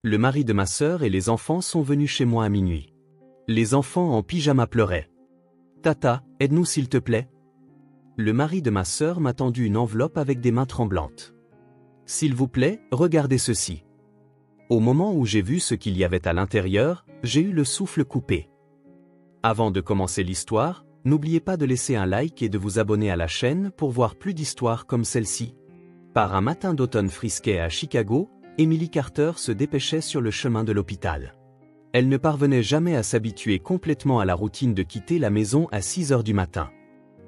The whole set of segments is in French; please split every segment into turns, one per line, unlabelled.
Le mari de ma sœur et les enfants sont venus chez moi à minuit. Les enfants en pyjama pleuraient. Tata, aide-nous s'il te plaît. Le mari de ma sœur m'a tendu une enveloppe avec des mains tremblantes. S'il vous plaît, regardez ceci. Au moment où j'ai vu ce qu'il y avait à l'intérieur, j'ai eu le souffle coupé. Avant de commencer l'histoire, n'oubliez pas de laisser un like et de vous abonner à la chaîne pour voir plus d'histoires comme celle-ci. Par un matin d'automne frisquet à Chicago, Emily Carter se dépêchait sur le chemin de l'hôpital. Elle ne parvenait jamais à s'habituer complètement à la routine de quitter la maison à 6 heures du matin.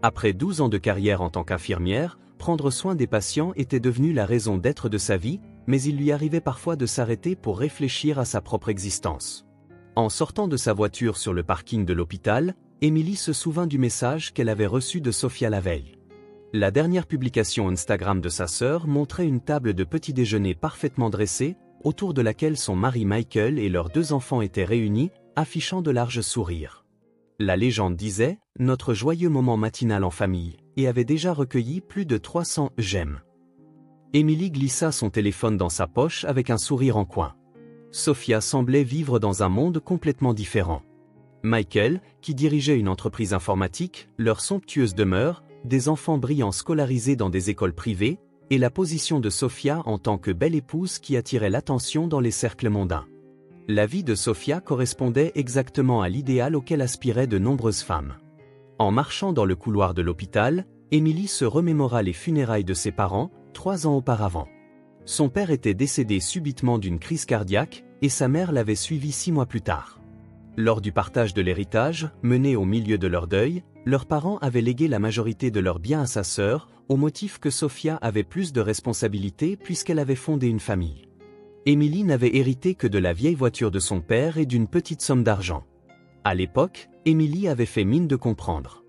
Après 12 ans de carrière en tant qu'infirmière, prendre soin des patients était devenu la raison d'être de sa vie, mais il lui arrivait parfois de s'arrêter pour réfléchir à sa propre existence. En sortant de sa voiture sur le parking de l'hôpital, Emily se souvint du message qu'elle avait reçu de Sophia la veille. La dernière publication Instagram de sa sœur montrait une table de petit déjeuner parfaitement dressée, autour de laquelle son mari Michael et leurs 2 enfants étaient réunis, affichant de larges sourires. La légende disait « Notre joyeux moment matinal en famille » et avait déjà recueilli plus de 300 j'aime. Emily glissa son téléphone dans sa poche avec un sourire en coin. Sophia semblait vivre dans un monde complètement différent. Michael, qui dirigeait une entreprise informatique, leur somptueuse demeure, des enfants brillants scolarisés dans des écoles privées, et la position de Sophia en tant que belle épouse qui attirait l'attention dans les cercles mondains. La vie de Sophia correspondait exactement à l'idéal auquel aspiraient de nombreuses femmes. En marchant dans le couloir de l'hôpital, Emily se remémora les funérailles de ses parents, 3 ans auparavant. Son père était décédé subitement d'une crise cardiaque, et sa mère l'avait suivi 6 mois plus tard. Lors du partage de l'héritage, mené au milieu de leur deuil, leurs parents avaient légué la majorité de leurs biens à sa sœur, au motif que Sophia avait plus de responsabilités puisqu'elle avait fondé une famille. Emily n'avait hérité que de la vieille voiture de son père et d'une petite somme d'argent. À l'époque, Emily avait fait mine de comprendre.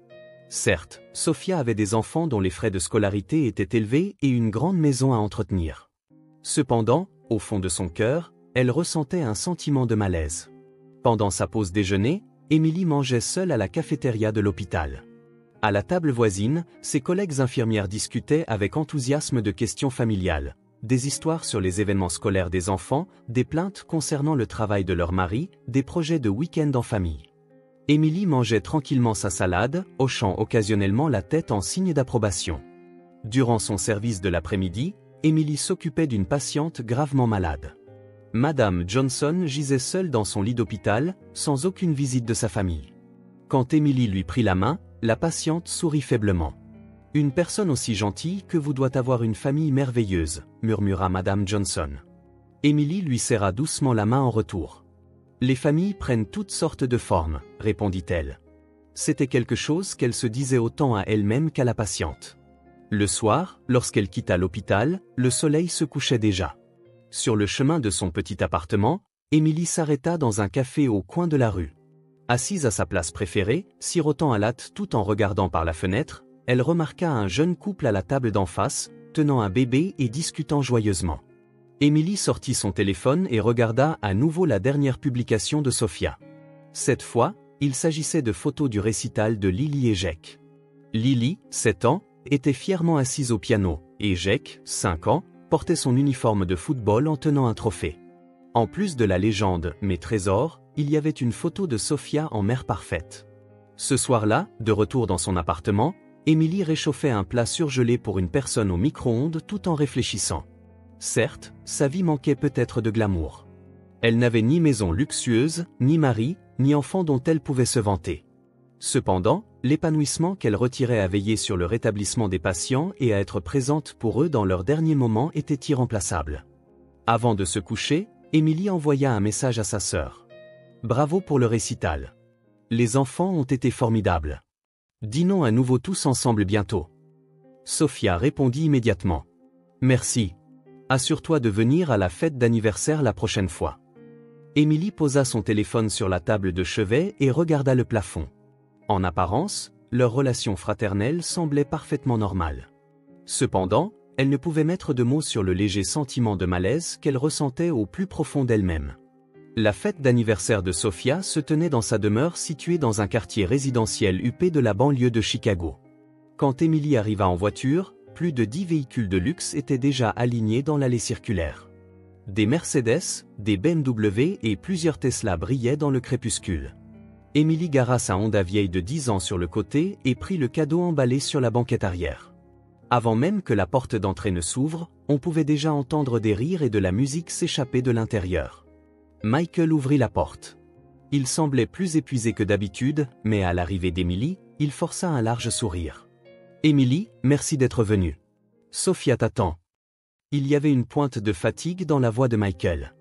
Certes, Sophia avait des enfants dont les frais de scolarité étaient élevés et une grande maison à entretenir. Cependant, au fond de son cœur, elle ressentait un sentiment de malaise. Pendant sa pause déjeuner, Emily mangeait seule à la cafétéria de l'hôpital. À la table voisine, ses collègues infirmières discutaient avec enthousiasme de questions familiales, des histoires sur les événements scolaires des enfants, des plaintes concernant le travail de leur mari, des projets de week-end en famille. Emily mangeait tranquillement sa salade, hochant occasionnellement la tête en signe d'approbation. Durant son service de l'après-midi, Emily s'occupait d'une patiente gravement malade. Madame Johnson gisait seule dans son lit d'hôpital, sans aucune visite de sa famille. Quand Emily lui prit la main, la patiente sourit faiblement. « Une personne aussi gentille que vous doit avoir une famille merveilleuse », murmura Madame Johnson. Emily lui serra doucement la main en retour. « Les familles prennent toutes sortes de formes », répondit-elle. C'était quelque chose qu'elle se disait autant à elle-même qu'à la patiente. Le soir, lorsqu'elle quitta l'hôpital, le soleil se couchait déjà. Sur le chemin de son petit appartement, Emily s'arrêta dans un café au coin de la rue. Assise à sa place préférée, sirotant à latte tout en regardant par la fenêtre, elle remarqua un jeune couple à la table d'en face, tenant un bébé et discutant joyeusement. Emily sortit son téléphone et regarda à nouveau la dernière publication de Sophia. Cette fois, il s'agissait de photos du récital de Lily et Jake. Lily, 7 ans, était fièrement assise au piano, et Jake, 5 ans, portait son uniforme de football en tenant un trophée. En plus de la légende « Mes trésors », il y avait une photo de Sophia en mère parfaite. Ce soir-là, de retour dans son appartement, Emily réchauffait un plat surgelé pour une personne au micro-ondes tout en réfléchissant. Certes, sa vie manquait peut-être de glamour. Elle n'avait ni maison luxueuse, ni mari, ni enfant dont elle pouvait se vanter. Cependant, l'épanouissement qu'elle retirait à veiller sur le rétablissement des patients et à être présente pour eux dans leurs derniers moments était irremplaçable. Avant de se coucher, Emily envoya un message à sa sœur. « Bravo pour le récital. Les enfants ont été formidables. Dînons à nouveau tous ensemble bientôt. » Sophia répondit immédiatement. « Merci. Assure-toi de venir à la fête d'anniversaire la prochaine fois. » Emily posa son téléphone sur la table de chevet et regarda le plafond. En apparence, leur relation fraternelle semblait parfaitement normale. Cependant, elle ne pouvait mettre de mots sur le léger sentiment de malaise qu'elle ressentait au plus profond d'elle-même. La fête d'anniversaire de Sophia se tenait dans sa demeure située dans un quartier résidentiel huppé de la banlieue de Chicago. Quand Emily arriva en voiture, plus de 10 véhicules de luxe étaient déjà alignés dans l'allée circulaire. Des Mercedes, des BMW et plusieurs Tesla brillaient dans le crépuscule. Émilie gara sa Honda vieille de 10 ans sur le côté et prit le cadeau emballé sur la banquette arrière. Avant même que la porte d'entrée ne s'ouvre, on pouvait déjà entendre des rires et de la musique s'échapper de l'intérieur. Michael ouvrit la porte. Il semblait plus épuisé que d'habitude, mais à l'arrivée d'Émilie, il força un large sourire. « Émilie, merci d'être venue. Sophia t'attend. » Il y avait une pointe de fatigue dans la voix de Michael.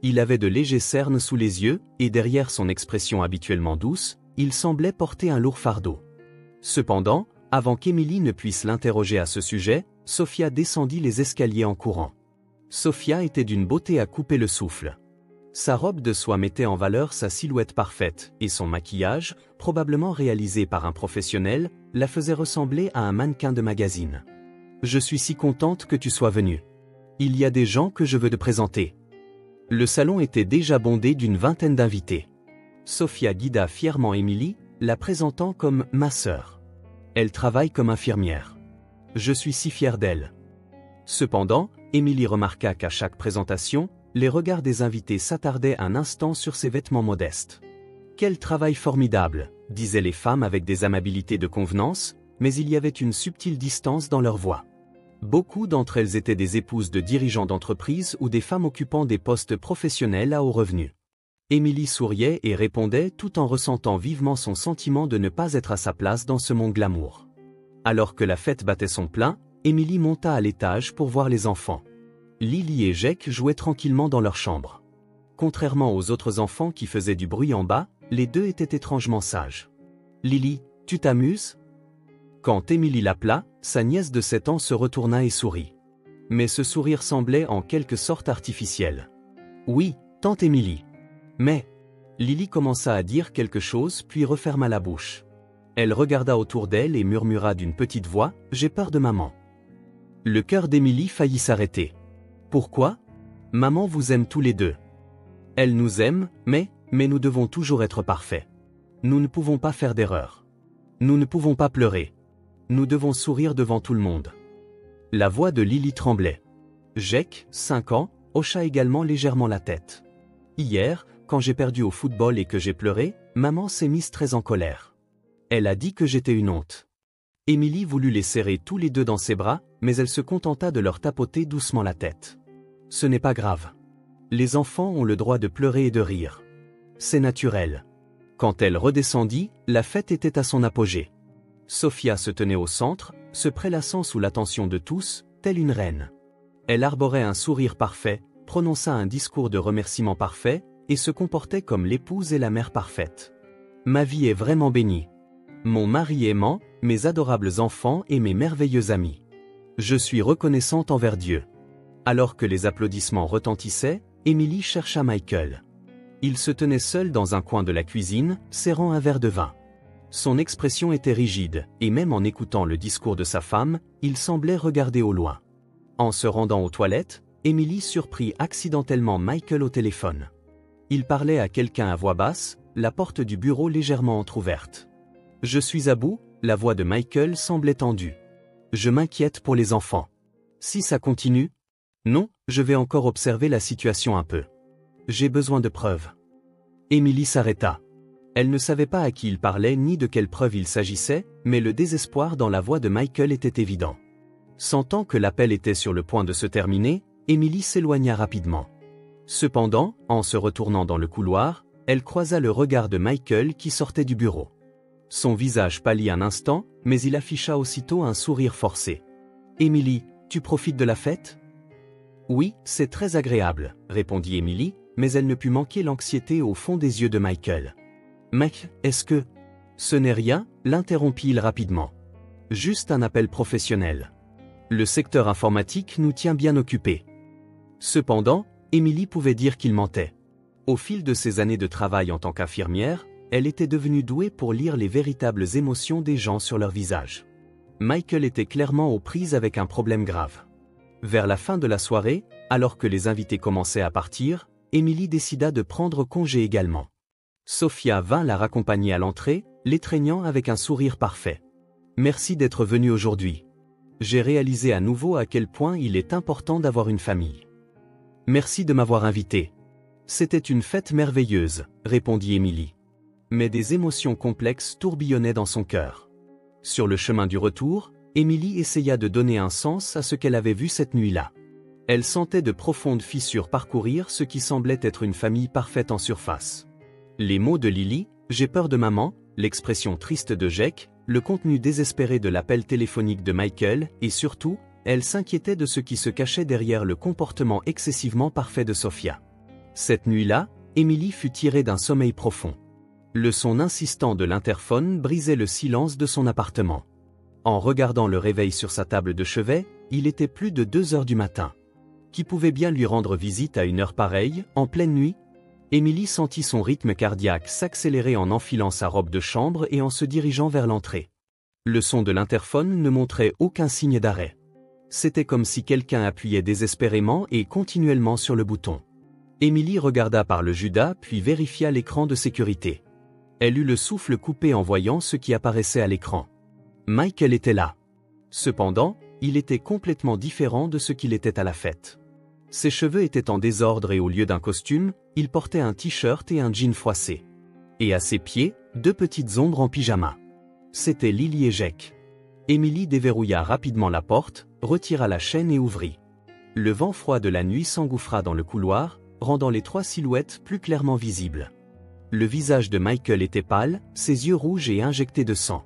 Il avait de légers cernes sous les yeux, et derrière son expression habituellement douce, il semblait porter un lourd fardeau. Cependant, avant qu'Émilie ne puisse l'interroger à ce sujet, Sophia descendit les escaliers en courant. Sophia était d'une beauté à couper le souffle. Sa robe de soie mettait en valeur sa silhouette parfaite, et son maquillage, probablement réalisé par un professionnel, la faisait ressembler à un mannequin de magazine. « Je suis si contente que tu sois venue. Il y a des gens que je veux te présenter. » Le salon était déjà bondé d'une vingtaine d'invités. Sophia guida fièrement Émilie, la présentant comme « ma sœur ». Elle travaille comme infirmière. Je suis si fière d'elle. Cependant, Émilie remarqua qu'à chaque présentation, les regards des invités s'attardaient un instant sur ses vêtements modestes. « Quel travail formidable !» disaient les femmes avec des amabilités de convenance, mais il y avait une subtile distance dans leur voix. Beaucoup d'entre elles étaient des épouses de dirigeants d'entreprise ou des femmes occupant des postes professionnels à haut revenu. Émilie souriait et répondait tout en ressentant vivement son sentiment de ne pas être à sa place dans ce monde glamour. Alors que la fête battait son plein, Émilie monta à l'étage pour voir les enfants. Lily et Jake jouaient tranquillement dans leur chambre. Contrairement aux autres enfants qui faisaient du bruit en bas, les deux étaient étrangement sages. « Lily, tu t'amuses ?» Quand Émilie l'appela, sa nièce de 7 ans se retourna et sourit. Mais ce sourire semblait en quelque sorte artificiel. « Oui, tante Émilie. » Mais, Lily commença à dire quelque chose puis referma la bouche. Elle regarda autour d'elle et murmura d'une petite voix, « J'ai peur de maman. » Le cœur d'Émilie faillit s'arrêter. « Pourquoi ? Maman vous aime tous les deux. Elle nous aime, mais nous devons toujours être parfaits. Nous ne pouvons pas faire d'erreur. Nous ne pouvons pas pleurer. Nous devons sourire devant tout le monde. » La voix de Lily tremblait. Jake, 5 ans, hocha également légèrement la tête. « Hier, quand j'ai perdu au football et que j'ai pleuré, maman s'est mise très en colère. Elle a dit que j'étais une honte. » Émilie voulut les serrer tous les deux dans ses bras, mais elle se contenta de leur tapoter doucement la tête. « Ce n'est pas grave. Les enfants ont le droit de pleurer et de rire. C'est naturel. » Quand elle redescendit, la fête était à son apogée. Sophia se tenait au centre, se prélassant sous l'attention de tous, telle une reine. Elle arborait un sourire parfait, prononça un discours de remerciement parfait, et se comportait comme l'épouse et la mère parfaite. « Ma vie est vraiment bénie. Mon mari aimant, mes adorables enfants et mes merveilleux amis. Je suis reconnaissante envers Dieu. » Alors que les applaudissements retentissaient, Émilie chercha Michael. Il se tenait seul dans un coin de la cuisine, serrant un verre de vin. Son expression était rigide, et même en écoutant le discours de sa femme, il semblait regarder au loin. En se rendant aux toilettes, Émilie surprit accidentellement Michael au téléphone. Il parlait à quelqu'un à voix basse, la porte du bureau légèrement entr'ouverte. « Je suis à bout », la voix de Michael semblait tendue. « Je m'inquiète pour les enfants. Si ça continue ? Non, je vais encore observer la situation un peu. J'ai besoin de preuves. » Émilie s'arrêta. Elle ne savait pas à qui il parlait ni de quelle preuve il s'agissait, mais le désespoir dans la voix de Michael était évident. Sentant que l'appel était sur le point de se terminer, Émilie s'éloigna rapidement. Cependant, en se retournant dans le couloir, elle croisa le regard de Michael qui sortait du bureau. Son visage pâlit un instant, mais il afficha aussitôt un sourire forcé. « Émilie, tu profites de la fête ? » « Oui, c'est très agréable, » répondit Émilie, mais elle ne put manquer l'anxiété au fond des yeux de Michael. « Mec, est-ce que… » « Ce n'est rien, » l'interrompit-il rapidement. « Juste un appel professionnel. Le secteur informatique nous tient bien occupés. » Cependant, Émilie pouvait dire qu'il mentait. Au fil de ses années de travail en tant qu'infirmière, elle était devenue douée pour lire les véritables émotions des gens sur leur visage. Michael était clairement aux prises avec un problème grave. Vers la fin de la soirée, alors que les invités commençaient à partir, Émilie décida de prendre congé également. Sophia vint la raccompagner à l'entrée, l'étreignant avec un sourire parfait. « Merci d'être venu aujourd'hui. J'ai réalisé à nouveau à quel point il est important d'avoir une famille. » Merci de m'avoir invité. C'était une fête merveilleuse, répondit Émilie. Mais des émotions complexes tourbillonnaient dans son cœur. Sur le chemin du retour, Émilie essaya de donner un sens à ce qu'elle avait vu cette nuit-là. Elle sentait de profondes fissures parcourir ce qui semblait être une famille parfaite en surface. Les mots de Lily, « J'ai peur de maman », l'expression triste de Jake, le contenu désespéré de l'appel téléphonique de Michael, et surtout, elle s'inquiétait de ce qui se cachait derrière le comportement excessivement parfait de Sophia. Cette nuit-là, Émilie fut tirée d'un sommeil profond. Le son insistant de l'interphone brisait le silence de son appartement. En regardant le réveil sur sa table de chevet, il était plus de 2 heures du matin. Qui pouvait bien lui rendre visite à une heure pareille, en pleine nuit? Émilie sentit son rythme cardiaque s'accélérer en enfilant sa robe de chambre et en se dirigeant vers l'entrée. Le son de l'interphone ne montrait aucun signe d'arrêt. C'était comme si quelqu'un appuyait désespérément et continuellement sur le bouton. Émilie regarda par le Judas puis vérifia l'écran de sécurité. Elle eut le souffle coupé en voyant ce qui apparaissait à l'écran. Michael était là. Cependant, il était complètement différent de ce qu'il était à la fête. Ses cheveux étaient en désordre et au lieu d'un costume, il portait un t-shirt et un jean froissé. Et à ses pieds, 2 petites ombres en pyjama. C'était Lily et Jake. Émilie déverrouilla rapidement la porte, retira la chaîne et ouvrit. Le vent froid de la nuit s'engouffra dans le couloir, rendant les 3 silhouettes plus clairement visibles. Le visage de Michael était pâle, ses yeux rouges et injectés de sang.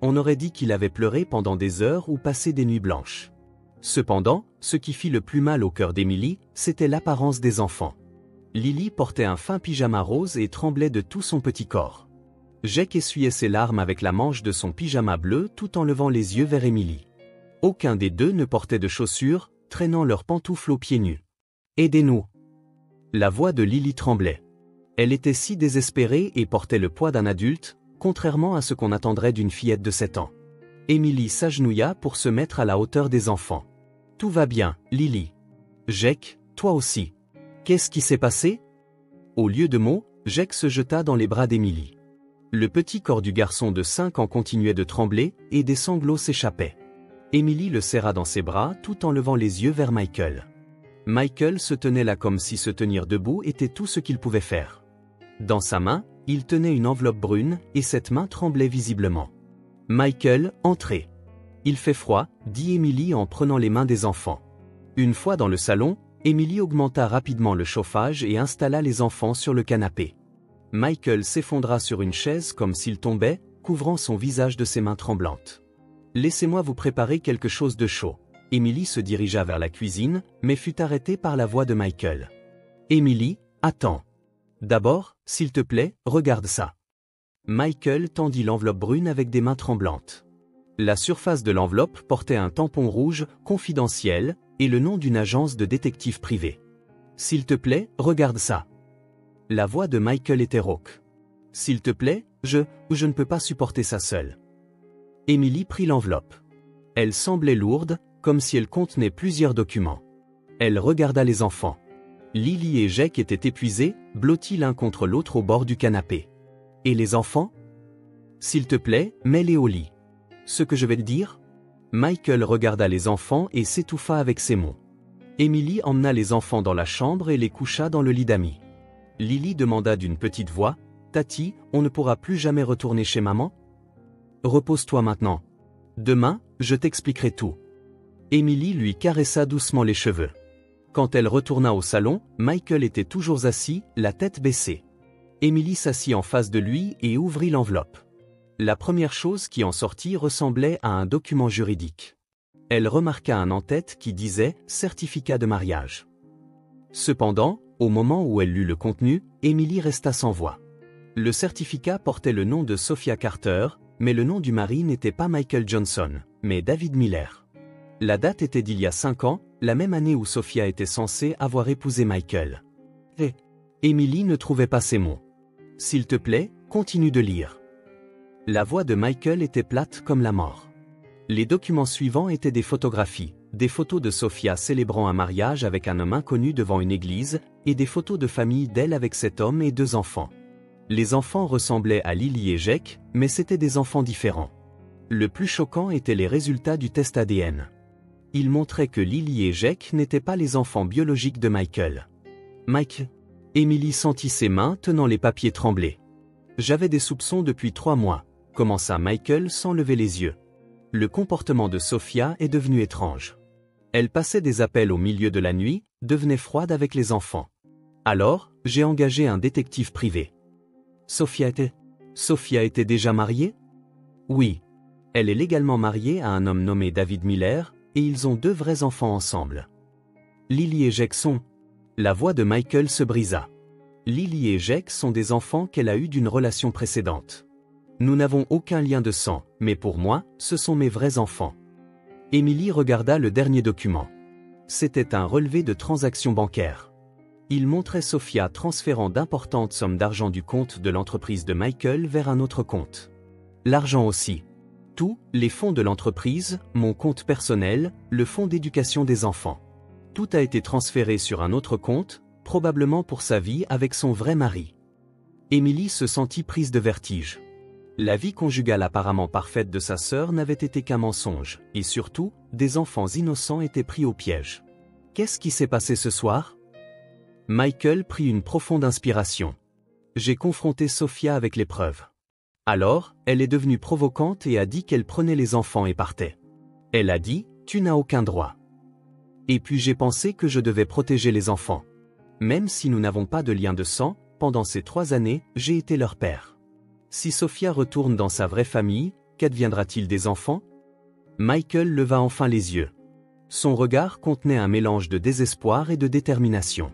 On aurait dit qu'il avait pleuré pendant des heures ou passé des nuits blanches. Cependant, ce qui fit le plus mal au cœur d'Émilie, c'était l'apparence des enfants. Lily portait un fin pyjama rose et tremblait de tout son petit corps. Jake essuyait ses larmes avec la manche de son pyjama bleu tout en levant les yeux vers Émilie. Aucun des deux ne portait de chaussures, traînant leurs pantoufles aux pieds nus. « Aidez-nous » La voix de Lily tremblait. Elle était si désespérée et portait le poids d'un adulte, contrairement à ce qu'on attendrait d'une fillette de 7 ans. Émilie s'agenouilla pour se mettre à la hauteur des enfants. « Tout va bien, Lily. Jake, toi aussi. Qu'est-ce qui s'est passé ?» Au lieu de mots, Jake se jeta dans les bras d'Émilie. Le petit corps du garçon de 5 ans continuait de trembler et des sanglots s'échappaient. Émilie le serra dans ses bras tout en levant les yeux vers Michael. Michael se tenait là comme si se tenir debout était tout ce qu'il pouvait faire. Dans sa main, il tenait une enveloppe brune et cette main tremblait visiblement. « Michael, entrez. »« Il fait froid, » dit Émilie en prenant les mains des enfants. Une fois dans le salon, Émilie augmenta rapidement le chauffage et installa les enfants sur le canapé. Michael s'effondra sur une chaise comme s'il tombait, couvrant son visage de ses mains tremblantes. « Laissez-moi vous préparer quelque chose de chaud. » Émilie se dirigea vers la cuisine, mais fut arrêtée par la voix de Michael. « Émilie, attends. D'abord, s'il te plaît, regarde ça. » Michael tendit l'enveloppe brune avec des mains tremblantes. La surface de l'enveloppe portait un tampon rouge, confidentiel, et le nom d'une agence de détective privée. « S'il te plaît, regarde ça. » La voix de Michael était rauque. « S'il te plaît, je ne peux pas supporter ça seule. » Émilie prit l'enveloppe. Elle semblait lourde, comme si elle contenait plusieurs documents. Elle regarda les enfants. Lily et Jake étaient épuisés, blottis l'un contre l'autre au bord du canapé. « Et les enfants ? S'il te plaît, mets-les au lit. » « Ce que je vais te dire ?» Michael regarda les enfants et s'étouffa avec ces mots. Émilie emmena les enfants dans la chambre et les coucha dans le lit d'amis. Lily demanda d'une petite voix, « Tati, on ne pourra plus jamais retourner chez maman ? Repose-toi maintenant. Demain, je t'expliquerai tout. » Émilie lui caressa doucement les cheveux. Quand elle retourna au salon, Michael était toujours assis, la tête baissée. Émilie s'assit en face de lui et ouvrit l'enveloppe. La première chose qui en sortit ressemblait à un document juridique. Elle remarqua un en-tête qui disait « Certificat de mariage ». Cependant, au moment où elle lut le contenu, Émilie resta sans voix. Le certificat portait le nom de Sophia Carter, mais le nom du mari n'était pas Michael Johnson, mais David Miller. La date était d'il y a 5 ans, la même année où Sophia était censée avoir épousé Michael. Et Émilie ne trouvait pas ces mots. « S'il te plaît, continue de lire. » La voix de Michael était plate comme la mort. Les documents suivants étaient des photographies, des photos de Sophia célébrant un mariage avec un homme inconnu devant une église, et des photos de famille d'elle avec cet homme et 2 enfants. Les enfants ressemblaient à Lily et Jake, mais c'étaient des enfants différents. Le plus choquant étaient les résultats du test ADN. Il montrait que Lily et Jake n'étaient pas les enfants biologiques de Michael. Mike. Emily sentit ses mains tenant les papiers trembler. J'avais des soupçons depuis 3 mois, commença Michael sans lever les yeux. Le comportement de Sophia est devenu étrange. Elle passait des appels au milieu de la nuit, devenait froide avec les enfants. Alors, j'ai engagé un détective privé. Sophia était déjà mariée? Oui. Elle est légalement mariée à un homme nommé David Miller, et ils ont 2 vrais enfants ensemble. Lily et Jake sont... La voix de Michael se brisa. Lily et Jake sont des enfants qu'elle a eus d'une relation précédente. Nous n'avons aucun lien de sang, mais pour moi, ce sont mes vrais enfants. Emily regarda le dernier document. C'était un relevé de transaction bancaire. Il montrait Sophia transférant d'importantes sommes d'argent du compte de l'entreprise de Michael vers un autre compte. L'argent aussi. Tous les fonds de l'entreprise, mon compte personnel, le fonds d'éducation des enfants. Tout a été transféré sur un autre compte, probablement pour sa vie avec son vrai mari. Emily se sentit prise de vertige. La vie conjugale apparemment parfaite de sa sœur n'avait été qu'un mensonge, et surtout, des enfants innocents étaient pris au piège. Qu'est-ce qui s'est passé ce soir? Michael prit une profonde inspiration. J'ai confronté Sophia avec les preuves. Alors, elle est devenue provocante et a dit qu'elle prenait les enfants et partait. Elle a dit, tu n'as aucun droit. Et puis j'ai pensé que je devais protéger les enfants. Même si nous n'avons pas de lien de sang, pendant ces 3 années, j'ai été leur père. Si Sophia retourne dans sa vraie famille, qu'adviendra-t-il des enfants? Michael leva enfin les yeux. Son regard contenait un mélange de désespoir et de détermination.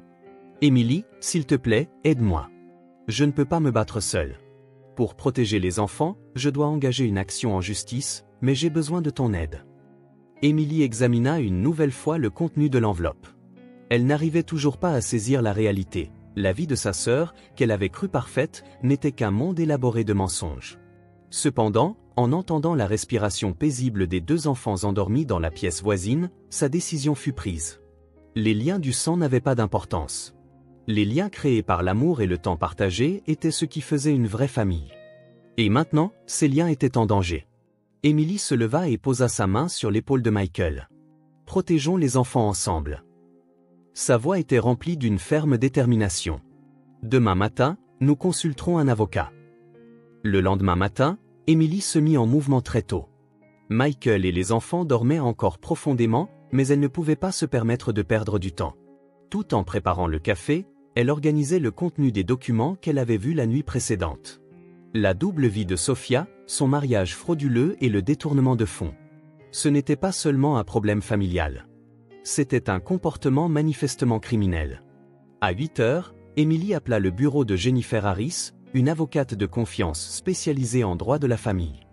Emily, s'il te plaît, aide-moi. Je ne peux pas me battre seul. Pour protéger les enfants, je dois engager une action en justice, mais j'ai besoin de ton aide. Emily examina une nouvelle fois le contenu de l'enveloppe. Elle n'arrivait toujours pas à saisir la réalité. La vie de sa sœur, qu'elle avait crue parfaite, n'était qu'un monde élaboré de mensonges. Cependant, en entendant la respiration paisible des 2 enfants endormis dans la pièce voisine, sa décision fut prise. Les liens du sang n'avaient pas d'importance. Les liens créés par l'amour et le temps partagé étaient ce qui faisait une vraie famille. Et maintenant, ces liens étaient en danger. Emily se leva et posa sa main sur l'épaule de Michael. Protégeons les enfants ensemble. Sa voix était remplie d'une ferme détermination. Demain matin, nous consulterons un avocat. Le lendemain matin, Emily se mit en mouvement très tôt. Michael et les enfants dormaient encore profondément, mais elle ne pouvait pas se permettre de perdre du temps. Tout en préparant le café, elle organisait le contenu des documents qu'elle avait vus la nuit précédente. La double vie de Sophia, son mariage frauduleux et le détournement de fonds. Ce n'était pas seulement un problème familial. C'était un comportement manifestement criminel. À 8 heures, Emily appela le bureau de Jennifer Harris, une avocate de confiance spécialisée en droit de la famille.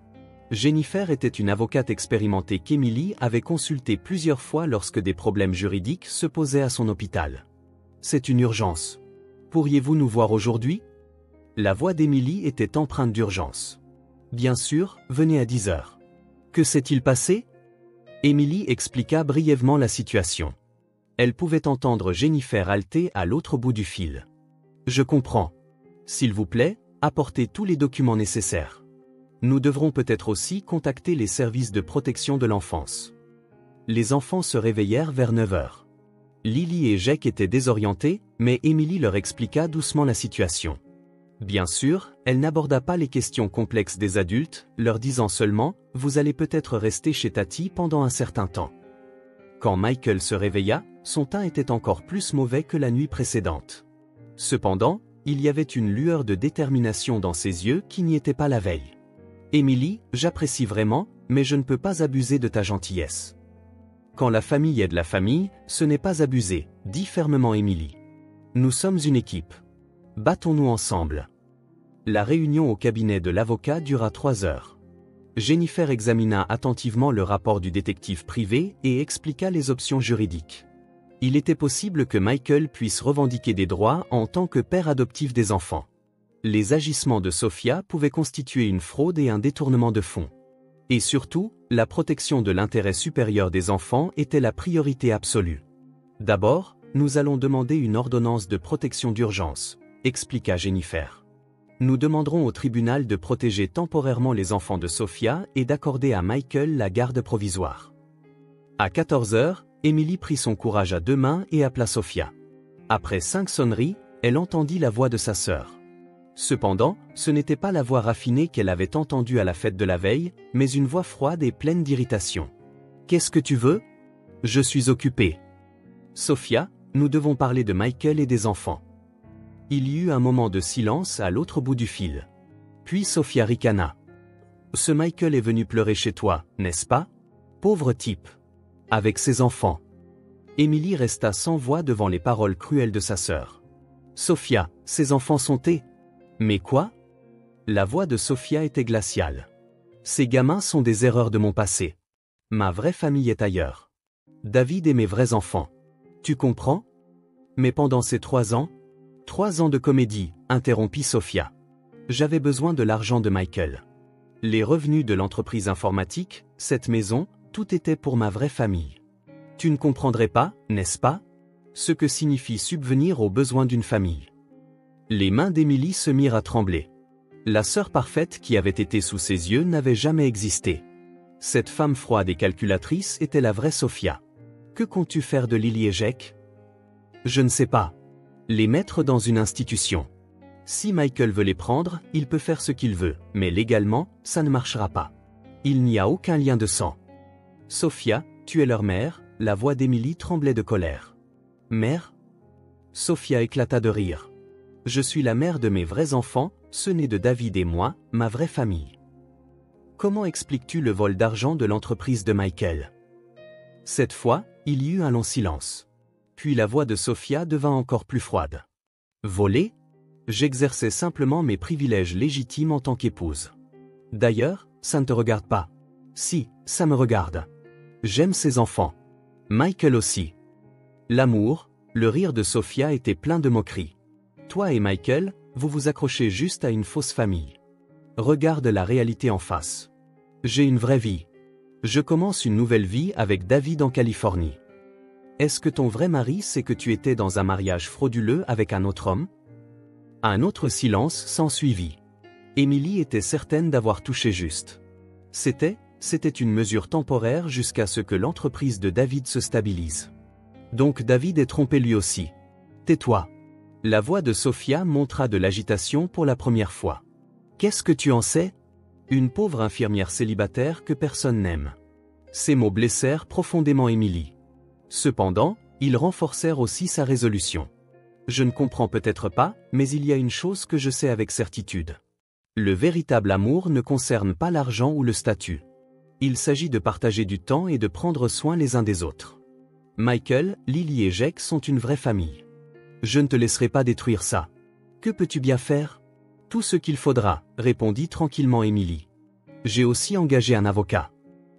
Jennifer était une avocate expérimentée qu'Emily avait consultée plusieurs fois lorsque des problèmes juridiques se posaient à son hôpital. C'est une urgence. Pourriez-vous nous voir aujourd'hui? La voix d'Emily était empreinte d'urgence. Bien sûr, venez à 10 heures. Que s'est-il passé? Emily expliqua brièvement la situation. Elle pouvait entendre Jennifer halter à l'autre bout du fil. Je comprends. S'il vous plaît, apportez tous les documents nécessaires. Nous devrons peut-être aussi contacter les services de protection de l'enfance. Les enfants se réveillèrent vers 9 heures. Lily et Jake étaient désorientés, mais Emily leur expliqua doucement la situation. Bien sûr, elle n'aborda pas les questions complexes des adultes, leur disant seulement « Vous allez peut-être rester chez Tati pendant un certain temps ». Quand Michael se réveilla, son teint était encore plus mauvais que la nuit précédente. Cependant, il y avait une lueur de détermination dans ses yeux qui n'y était pas la veille. « Emily, j'apprécie vraiment, mais je ne peux pas abuser de ta gentillesse. » Quand la famille aide la famille, ce n'est pas abuser, dit fermement Emily. Nous sommes une équipe. Battons-nous ensemble. La réunion au cabinet de l'avocat dura 3 heures. Jennifer examina attentivement le rapport du détective privé et expliqua les options juridiques. Il était possible que Michael puisse revendiquer des droits en tant que père adoptif des enfants. Les agissements de Sophia pouvaient constituer une fraude et un détournement de fonds. Et surtout, la protection de l'intérêt supérieur des enfants était la priorité absolue. D'abord, nous allons demander une ordonnance de protection d'urgence, expliqua Jennifer. Nous demanderons au tribunal de protéger temporairement les enfants de Sophia et d'accorder à Michael la garde provisoire. À 14 heures, Émilie prit son courage à deux mains et appela Sophia. Après 5 sonneries, elle entendit la voix de sa sœur. Cependant, ce n'était pas la voix raffinée qu'elle avait entendue à la fête de la veille, mais une voix froide et pleine d'irritation. « Qu'est-ce que tu veux ? Je suis occupée. »« Sophia, nous devons parler de Michael et des enfants. » Il y eut un moment de silence à l'autre bout du fil. Puis Sophia ricana. « Ce Michael est venu pleurer chez toi, n'est-ce pas ? Pauvre type. Avec ses enfants. » Émilie resta sans voix devant les paroles cruelles de sa sœur. « Sophia, ses enfants sont tes. » « Mais quoi ? » La voix de Sophia était glaciale. « Ces gamins sont des erreurs de mon passé. Ma vraie famille est ailleurs. David est mes vrais enfants. Tu comprends ? Mais pendant ces 3 ans, 3 ans de comédie, interrompit Sophia. J'avais besoin de l'argent de Michael. Les revenus de l'entreprise informatique, cette maison, tout était pour ma vraie famille. Tu ne comprendrais pas, n'est-ce pas ? Ce que signifie subvenir aux besoins d'une famille. » Les mains d'Émilie se mirent à trembler. La sœur parfaite qui avait été sous ses yeux n'avait jamais existé. Cette femme froide et calculatrice était la vraie Sophia. Que comptes-tu faire de Lily et Jack ? Je ne sais pas. Les mettre dans une institution. Si Michael veut les prendre, il peut faire ce qu'il veut, mais légalement, ça ne marchera pas. Il n'y a aucun lien de sang. Sophia, tu es leur mère, la voix d'Émilie tremblait de colère. Mère ? Sophia éclata de rire. Je suis la mère de mes vrais enfants, ceux nés de David et moi, ma vraie famille. Comment expliques-tu le vol d'argent de l'entreprise de Michael ? Cette fois, il y eut un long silence. Puis la voix de Sophia devint encore plus froide. Voler ? J'exerçais simplement mes privilèges légitimes en tant qu'épouse. D'ailleurs, ça ne te regarde pas. Si, ça me regarde. J'aime ses enfants. Michael aussi. L'amour, le rire de Sophia était plein de moquerie. Toi et Michael, vous vous accrochez juste à une fausse famille. Regarde la réalité en face. J'ai une vraie vie. Je commence une nouvelle vie avec David en Californie. Est-ce que ton vrai mari sait que tu étais dans un mariage frauduleux avec un autre homme ? Un autre silence s'ensuivit. Émilie était certaine d'avoir touché juste. C'était une mesure temporaire jusqu'à ce que l'entreprise de David se stabilise. Donc David est trompé lui aussi. Tais-toi. La voix de Sophia montra de l'agitation pour la première fois. Qu'est-ce que tu en sais ? Une pauvre infirmière célibataire que personne n'aime. Ces mots blessèrent profondément Émilie. Cependant, ils renforcèrent aussi sa résolution. Je ne comprends peut-être pas, mais il y a une chose que je sais avec certitude. Le véritable amour ne concerne pas l'argent ou le statut. Il s'agit de partager du temps et de prendre soin les uns des autres. Michael, Lily et Jack sont une vraie famille. Je ne te laisserai pas détruire ça. Que peux-tu bien faire ? Tout ce qu'il faudra, répondit tranquillement Émilie. J'ai aussi engagé un avocat.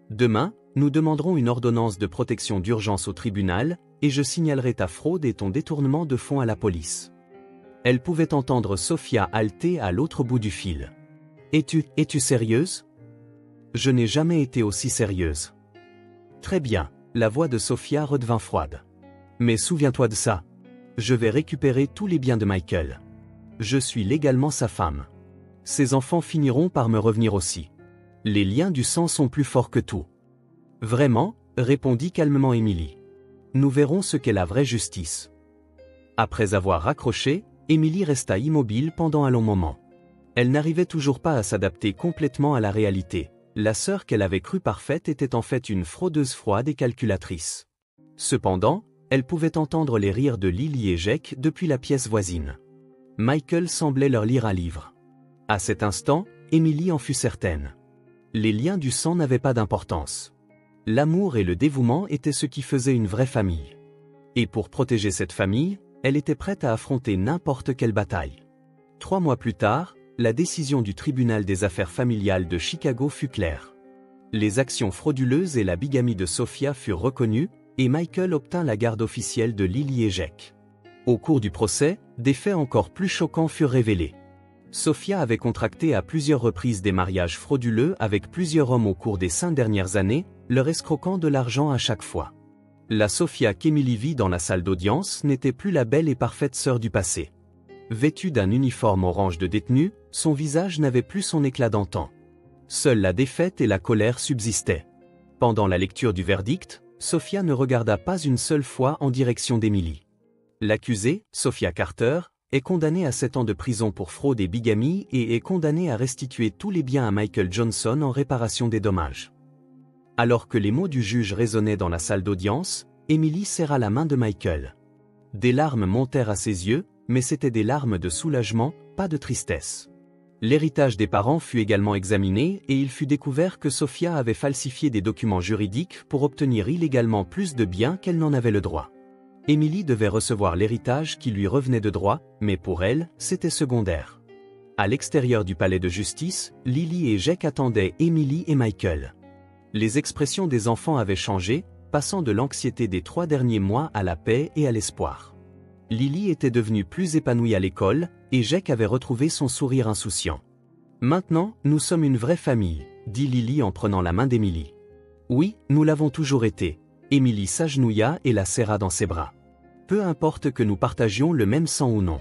Demain, nous demanderons une ordonnance de protection d'urgence au tribunal, et je signalerai ta fraude et ton détournement de fonds à la police. Elle pouvait entendre Sophia halter à l'autre bout du fil. Es-tu sérieuse ? Je n'ai jamais été aussi sérieuse. Très bien, la voix de Sophia redevint froide. Mais souviens-toi de ça. Je vais récupérer tous les biens de Michael. Je suis légalement sa femme. Ses enfants finiront par me revenir aussi. Les liens du sang sont plus forts que tout. Vraiment, répondit calmement Émilie. Nous verrons ce qu'est la vraie justice. Après avoir raccroché, Émilie resta immobile pendant un long moment. Elle n'arrivait toujours pas à s'adapter complètement à la réalité. La sœur qu'elle avait crue parfaite était en fait une fraudeuse froide et calculatrice. Cependant, elle pouvait entendre les rires de Lily et Jack depuis la pièce voisine. Michael semblait leur lire un livre. À cet instant, Émilie en fut certaine. Les liens du sang n'avaient pas d'importance. L'amour et le dévouement étaient ce qui faisait une vraie famille. Et pour protéger cette famille, elle était prête à affronter n'importe quelle bataille. 3 mois plus tard, la décision du tribunal des affaires familiales de Chicago fut claire. Les actions frauduleuses et la bigamie de Sophia furent reconnues, et Michael obtint la garde officielle de Lily et Jack. Au cours du procès, des faits encore plus choquants furent révélés. Sophia avait contracté à plusieurs reprises des mariages frauduleux avec plusieurs hommes au cours des 5 dernières années, leur escroquant de l'argent à chaque fois. La Sophia qu'Émilie vit dans la salle d'audience n'était plus la belle et parfaite sœur du passé. Vêtue d'un uniforme orange de détenue, son visage n'avait plus son éclat d'antan. Seule la défaite et la colère subsistaient. Pendant la lecture du verdict, Sophia ne regarda pas une seule fois en direction d'Emily. L'accusée, Sophia Carter, est condamnée à 7 ans de prison pour fraude et bigamie et est condamnée à restituer tous les biens à Michael Johnson en réparation des dommages. Alors que les mots du juge résonnaient dans la salle d'audience, Emily serra la main de Michael. Des larmes montèrent à ses yeux, mais c'étaient des larmes de soulagement, pas de tristesse. L'héritage des parents fut également examiné et il fut découvert que Sophia avait falsifié des documents juridiques pour obtenir illégalement plus de biens qu'elle n'en avait le droit. Emily devait recevoir l'héritage qui lui revenait de droit, mais pour elle, c'était secondaire. À l'extérieur du palais de justice, Lily et Jake attendaient Emily et Michael. Les expressions des enfants avaient changé, passant de l'anxiété des 3 derniers mois à la paix et à l'espoir. Lily était devenue plus épanouie à l'école, et Jake avait retrouvé son sourire insouciant. « Maintenant, nous sommes une vraie famille », dit Lily en prenant la main d'Emily. « Oui, nous l'avons toujours été. » Emily s'agenouilla et la serra dans ses bras. « Peu importe que nous partagions le même sang ou non.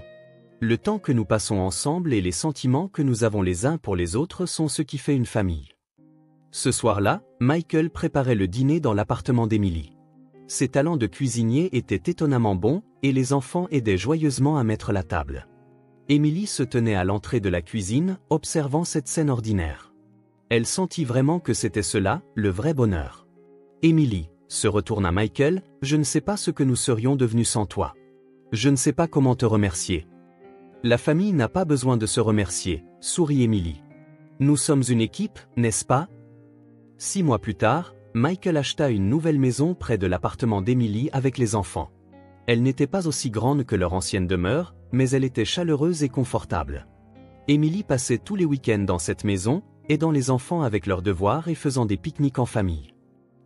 Le temps que nous passons ensemble et les sentiments que nous avons les uns pour les autres sont ce qui fait une famille. » Ce soir-là, Michael préparait le dîner dans l'appartement d'Emily. Ses talents de cuisinier étaient étonnamment bons, et les enfants aidaient joyeusement à mettre la table. Emily se tenait à l'entrée de la cuisine, observant cette scène ordinaire. Elle sentit vraiment que c'était cela, le vrai bonheur. « Emily, » se retourna Michael, « je ne sais pas ce que nous serions devenus sans toi. Je ne sais pas comment te remercier. » « La famille n'a pas besoin de se remercier, » sourit Emily. « Nous sommes une équipe, n'est-ce pas ?» 6 mois plus tard, Michael acheta une nouvelle maison près de l'appartement d'Emily avec les enfants. Elle n'était pas aussi grande que leur ancienne demeure, mais elle était chaleureuse et confortable. Emily passait tous les week-ends dans cette maison, aidant les enfants avec leurs devoirs et faisant des pique-niques en famille.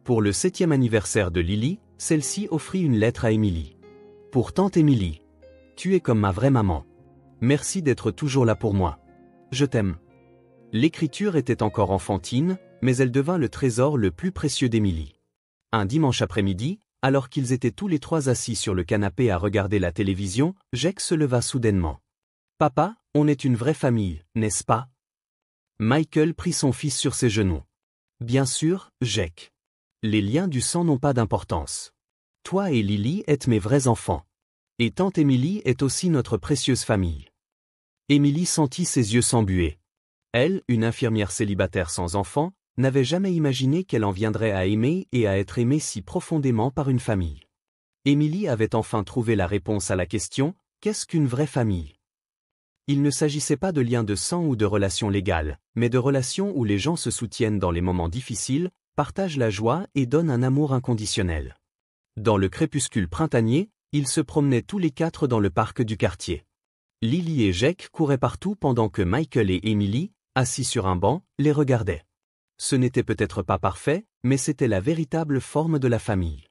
Pour le 7e anniversaire de Lily, celle-ci offrit une lettre à Emily. « Pour tante Emily. Tu es comme ma vraie maman. Merci d'être toujours là pour moi. Je t'aime. » L'écriture était encore enfantine, mais elle devint le trésor le plus précieux d'Emily. Un dimanche après-midi, alors qu'ils étaient tous les 3 assis sur le canapé à regarder la télévision, Jake se leva soudainement. « Papa, on est une vraie famille, n'est-ce pas ?» Michael prit son fils sur ses genoux. « Bien sûr, Jake. Les liens du sang n'ont pas d'importance. Toi et Lily êtes mes vrais enfants. Et tante Emily est aussi notre précieuse famille. » Emily sentit ses yeux s'embuer. Elle, une infirmière célibataire sans enfant, n'avait jamais imaginé qu'elle en viendrait à aimer et à être aimée si profondément par une famille. Emily avait enfin trouvé la réponse à la question « Qu'est-ce qu'une vraie famille ?» Il ne s'agissait pas de liens de sang ou de relations légales, mais de relations où les gens se soutiennent dans les moments difficiles, partagent la joie et donnent un amour inconditionnel. Dans le crépuscule printanier, ils se promenaient tous les 4 dans le parc du quartier. Lily et Jake couraient partout pendant que Michael et Emily, assis sur un banc, les regardaient. Ce n'était peut-être pas parfait, mais c'était la véritable forme de la famille.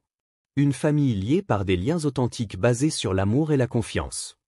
Une famille liée par des liens authentiques basés sur l'amour et la confiance.